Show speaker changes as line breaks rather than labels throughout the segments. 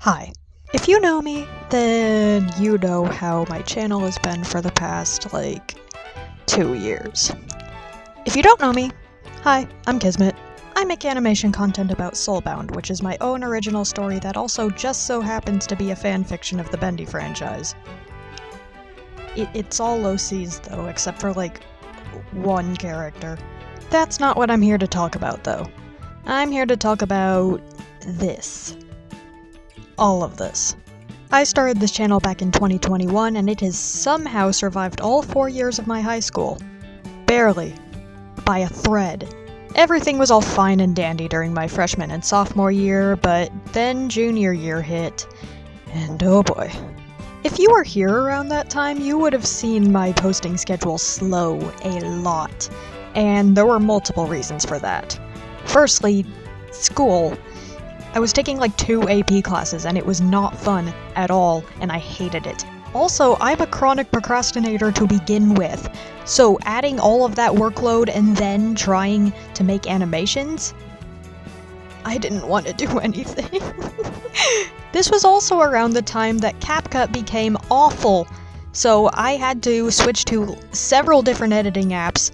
Hi. If you know me, then you know how my channel has been for the past, 2 years. If you don't know me, hi, I'm Kismet. I make animation content about Soulbound, which is my own original story that also just so happens to be a fanfiction of the Bendy franchise. It's all OCs though, except for one character. That's not what I'm here to talk about though. I'm here to talk about this. All of this. I started this channel back in 2021 and it has somehow survived all 4 years of my high school. Barely. By a thread. Everything was all fine and dandy during my freshman and sophomore year, but then junior year hit, and oh boy. If you were here around that time, you would have seen my posting schedule slow a lot, and there were multiple reasons for that. Firstly, school. I was taking 2 AP classes and it was not fun at all, and I hated it. Also, I'm a chronic procrastinator to begin with, so adding all of that workload and then trying to make animations? I didn't want to do anything. This was also around the time that CapCut became awful, so I had to switch to several different editing apps,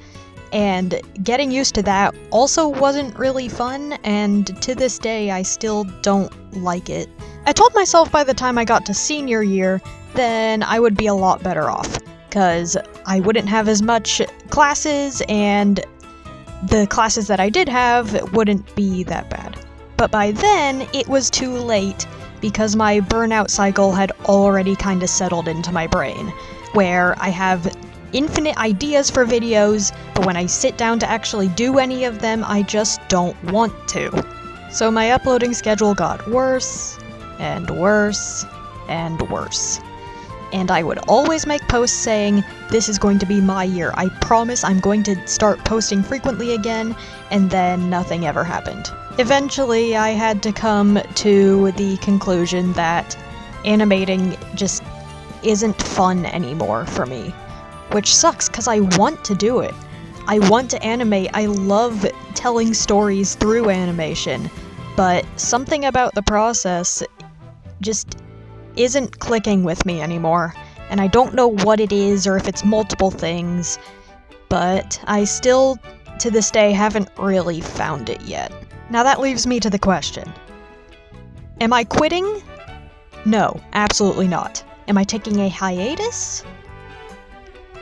and getting used to that also wasn't really fun, and to this day I still don't like it. I told myself by the time I got to senior year, then I would be a lot better off, cause I wouldn't have as much classes, and the classes that I did have wouldn't be that bad. But by then, it was too late, because my burnout cycle had already kinda settled into my brain, where I have infinite ideas for videos, but when I sit down to actually do any of them, I just don't want to. So my uploading schedule got worse, and worse, and worse. And I would always make posts saying, this is going to be my year, I promise I'm going to start posting frequently again, and then nothing ever happened. Eventually, I had to come to the conclusion that animating just isn't fun anymore for me. Which sucks, because I want to do it. I want to animate, I love telling stories through animation, but something about the process just isn't clicking with me anymore, and I don't know what it is or if it's multiple things, but I still, to this day, haven't really found it yet. Now that leaves me to the question. Am I quitting? No, absolutely not. Am I taking a hiatus?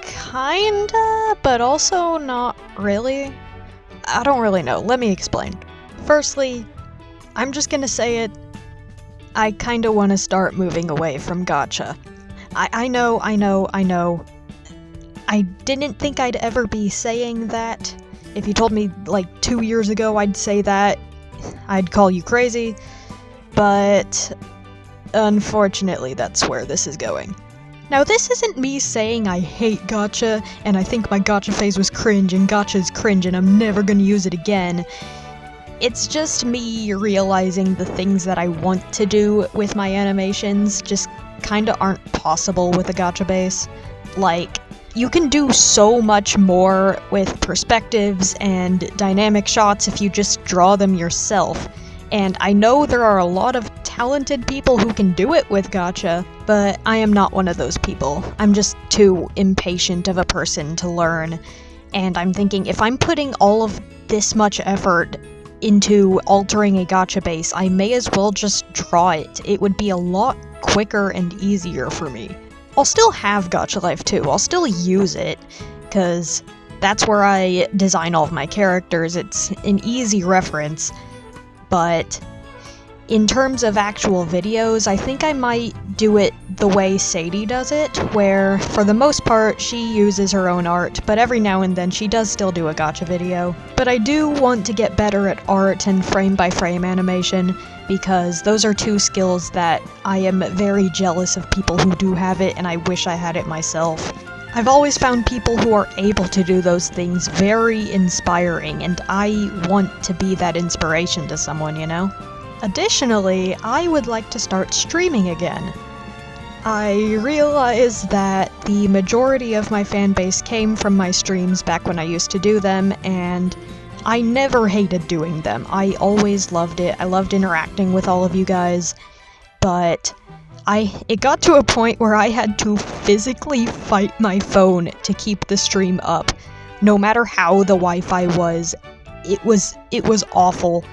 Kinda, but also not really. I don't really know. Let me explain. Firstly, I'm just gonna say it. I kinda wanna start moving away from gacha. I know. I didn't think I'd ever be saying that. If you told me 2 years ago I'd say that, I'd call you crazy. But unfortunately, that's where this is going. Now, this isn't me saying I hate gacha, and I think my gacha phase was cringe, and gacha's cringe, and I'm never gonna use it again. It's just me realizing the things that I want to do with my animations just kinda aren't possible with a gacha base. You can do so much more with perspectives and dynamic shots if you just draw them yourself. And I know there are a lot of talented people who can do it with gacha, but I am not one of those people. I'm just too impatient of a person to learn, and I'm thinking if I'm putting all of this much effort into altering a gacha base, I may as well just draw it. It would be a lot quicker and easier for me. I'll still have Gacha Life too, I'll still use it, cause that's where I design all of my characters, it's an easy reference. But in terms of actual videos, I think I might do it the way Sadie does it, where for the most part she uses her own art, but every now and then she does still do a gacha video. But I do want to get better at art and frame-by-frame animation, because those are two skills that I am very jealous of people who do have it, and I wish I had it myself. I've always found people who are able to do those things very inspiring, and I want to be that inspiration to someone, you know? Additionally, I would like to start streaming again. I realize that the majority of my fanbase came from my streams back when I used to do them, and I never hated doing them. I always loved it. I loved interacting with all of you guys, but it got to a point where I had to physically fight my phone to keep the stream up. No matter how the Wi-Fi was, it was awful.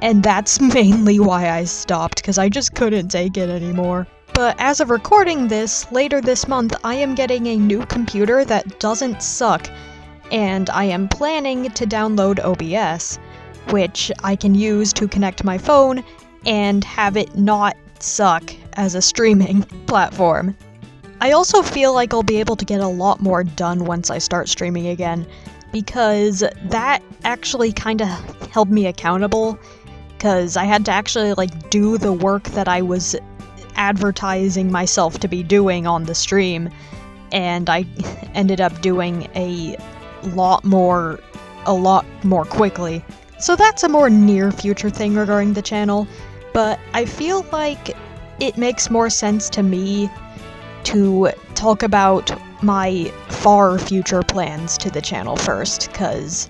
And that's mainly why I stopped, because I just couldn't take it anymore. But as of recording this, later this month, I am getting a new computer that doesn't suck, and I am planning to download OBS, which I can use to connect my phone and have it not suck as a streaming platform. I also feel like I'll be able to get a lot more done once I start streaming again, because that actually kind of held me accountable, because I had to actually do the work that I was advertising myself to be doing on the stream, and I ended up doing a lot more quickly. So that's a more near future thing regarding the channel, but I feel like it makes more sense to me to talk about my far future plans to the channel first, because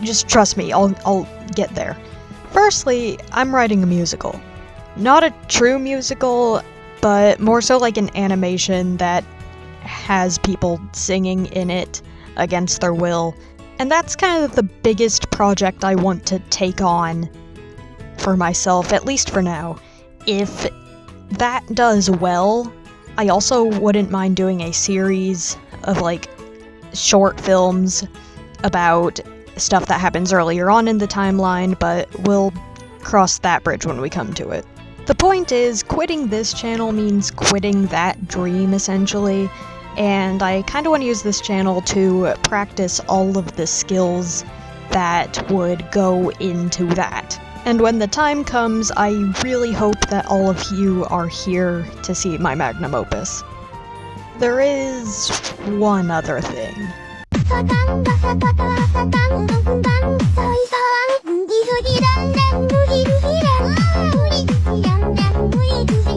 just trust me, I'll get there. Firstly, I'm writing a musical. Not a true musical, but more so like an animation that has people singing in it against their will. And that's kind of the biggest project I want to take on for myself, at least for now. If that does well, I also wouldn't mind doing a series of short films about stuff that happens earlier on in the timeline, but we'll cross that bridge when we come to it. The point is, quitting this channel means quitting that dream, essentially, and I kind of want to use this channel to practice all of the skills that would go into that. And when the time comes, I really hope that all of you are here to see my magnum opus. There is one other thing.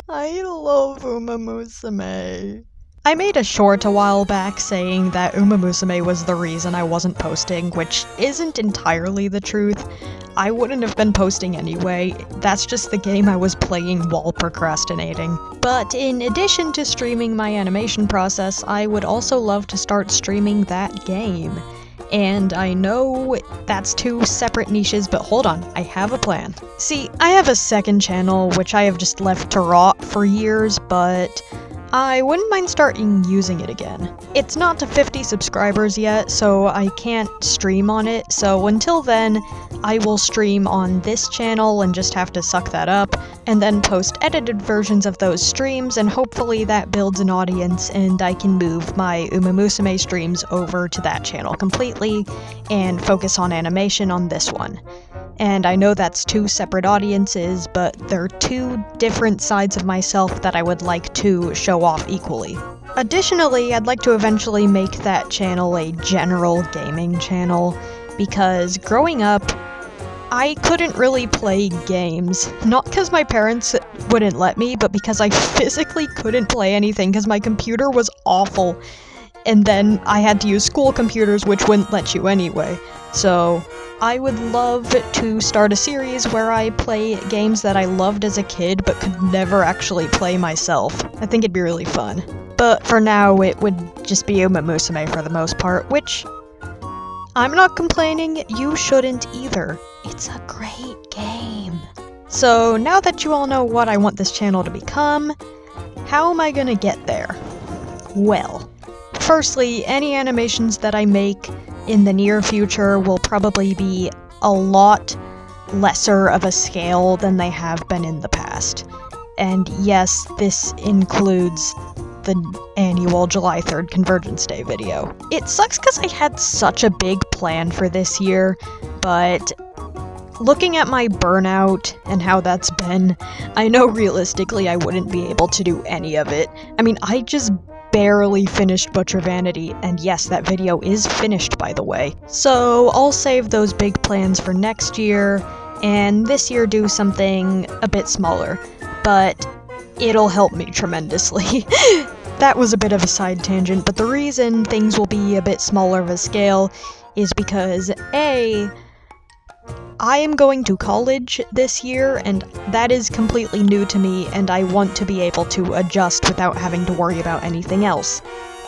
I love Umamusume. I made a short a while back saying that Umamusume was the reason I wasn't posting, which isn't entirely the truth. I wouldn't have been posting anyway, that's just the game I was playing while procrastinating. But in addition to streaming my animation process, I would also love to start streaming that game. And I know that's two separate niches, but hold on, I have a plan. See, I have a second channel, which I have just left to rot for years, but I wouldn't mind starting using it again. It's not to 50 subscribers yet, so I can't stream on it, so until then, I will stream on this channel and just have to suck that up, and then post edited versions of those streams, and hopefully that builds an audience and I can move my Umamusume streams over to that channel completely, and focus on animation on this one. And I know that's two separate audiences, but they're two different sides of myself that I would like to show off equally. Additionally, I'd like to eventually make that channel a general gaming channel, because growing up, I couldn't really play games. Not because my parents wouldn't let me, but because I physically couldn't play anything because my computer was awful. And then I had to use school computers, which wouldn't let you anyway. So I would love to start a series where I play games that I loved as a kid but could never actually play myself. I think it'd be really fun. But for now, it would just be Umamusume for the most part, which I'm not complaining, you shouldn't either. It's a great game. So now that you all know what I want this channel to become, how am I gonna get there? Well, firstly, any animations that I make in the near future will probably be a lot lesser of a scale than they have been in the past. And yes, this includes the annual July 3rd Convergence Day video. It sucks because I had such a big plan for this year, but looking at my burnout and how that's been, I know realistically I wouldn't be able to do any of it. I mean, I just barely finished Butcher Vanity, and yes, that video is finished, by the way. So I'll save those big plans for next year, and this year do something a bit smaller, but it'll help me tremendously. That was a bit of a side tangent, but the reason things will be a bit smaller of a scale is because A, I am going to college this year, and that is completely new to me, and I want to be able to adjust without having to worry about anything else.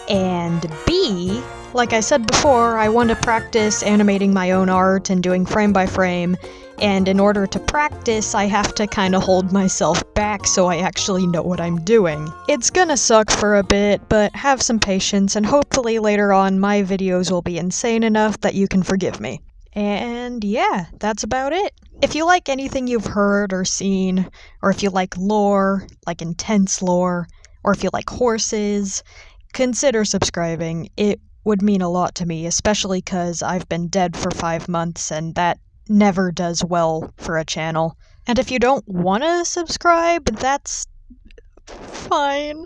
And B, like I said before, I want to practice animating my own art and doing frame by frame, and in order to practice, I have to kind of hold myself back so I actually know what I'm doing. It's gonna suck for a bit, but have some patience, and hopefully later on my videos will be insane enough that you can forgive me. And yeah, that's about it. If you like anything you've heard or seen, or if you like lore, like intense lore, or if you like horses, consider subscribing. It would mean a lot to me, especially because I've been dead for 5 months and that never does well for a channel. And if you don't want to subscribe, that's fine.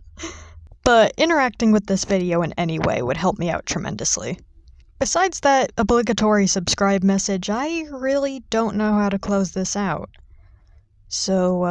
But interacting with this video in any way would help me out tremendously. Besides that obligatory subscribe message, I really don't know how to close this out. So,